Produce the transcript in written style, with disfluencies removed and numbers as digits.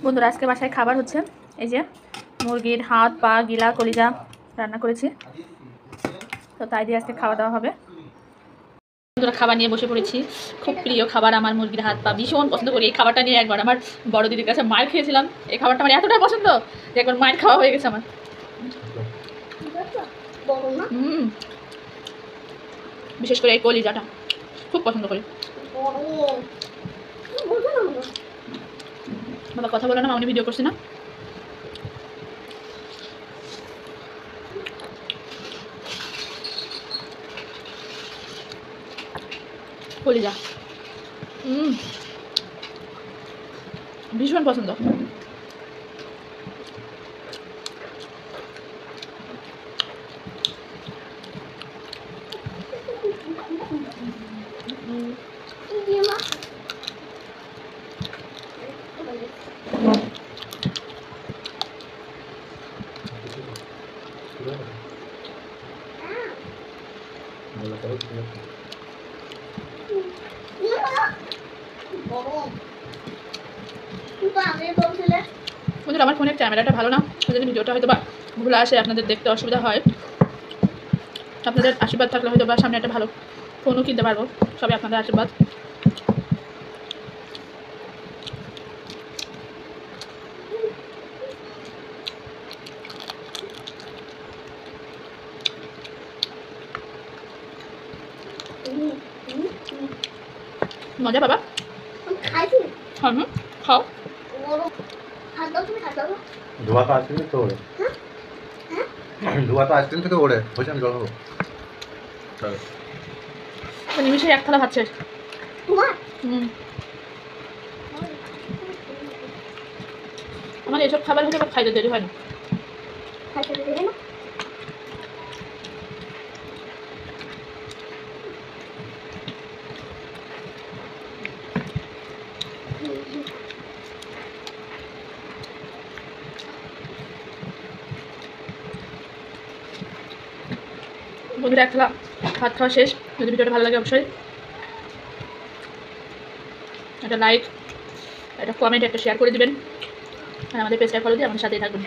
বন্ধুরা আজকে বাসায় খাবার হচ্ছে এই যে মুরগির হাত পা গিলা কলিজা রান্না করেছি, তো তাই দিয়ে আজকে খাওয়া দাওয়া হবে। বন্ধুরা খাবার নিয়ে বসে পড়েছি। খুব প্রিয় খাবার আমার মুরগির হাত পা, ভীষণ পছন্দ করি। এই খাবারটা নিয়ে একবার আমার বড় দিদির কাছে মার খেয়েছিলাম। এই খাবারটা আমার এতটা পছন্দ যে একবার মায়ের খাওয়া হয়ে গেছে আমার। বিশেষ করে এই কলিজাটা খুব পছন্দ করি। বাবা কথা বলো না, আমি ভিডিও করছি না। কলিজা ভীষণ পছন্দ। বন্ধুরা আমার ফোনের ক্যামেরাটা ভালো না, যদি ভিডিওটা হয়তো বা ভুলে আসে, আপনাদের দেখতে অসুবিধা হয়, আপনাদের আশীর্বাদ থাকলে হয়তো বা সামনে একটা ভালো ফোনও কিনতে পারবো। সবাই আপনাদের আশীর্বাদ। মজা বাবা খাও। ধোয়া তো আইসক্রিম থেকে ওড়ে, ধোয়া তো আইসক্রিম থেকে ওড়ে বসে আমি জল খাবো। নিমিশে এক থালা ভাত শেষ। আমার এসব খাবার হলে খাইতে দেরি হয় না। বন্ধুরা এক থালা ভাত খাওয়া শেষ। যদি ভিডিওটা ভালো লাগে অবশ্যই একটা লাইক, একটা কমেন্ট, একটা শেয়ার করে দিবেন, আর আমাদের পেজটা ফলো দিয়ে আমাদের সাথেই থাকবেন।